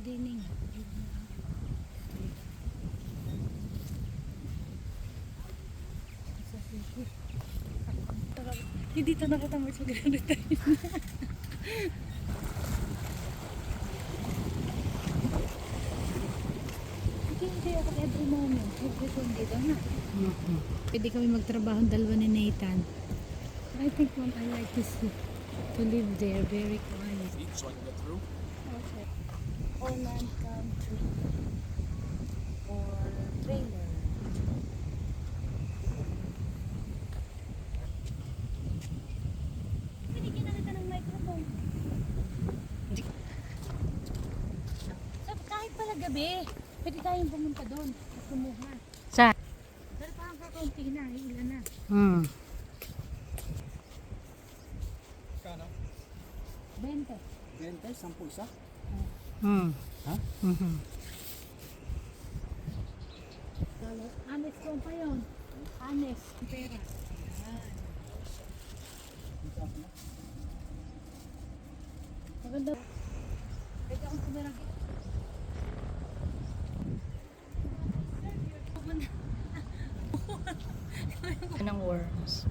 dining. Hindi dito nakatamad sa gano'n tayo. Hindi ako every moment. Every Sunday daw na. Pwede kami magtrabaho ang dalawa ni Nathan. I think mom, I like to live there. Very quiet. So I can get through. Okay. Orland Country or trailer. Binigyan na kita ng microphone. So, kahit pala gabi, pwede tayong pumunta doon at kumuha. Saan? Pero parang kakaunti na, ilan na. Kano? 20. 20, 10 isa? Ha? Honest ko pa yun. Honest, pera. Yan. Maganda. Pwede akong tumirang. Ng worms.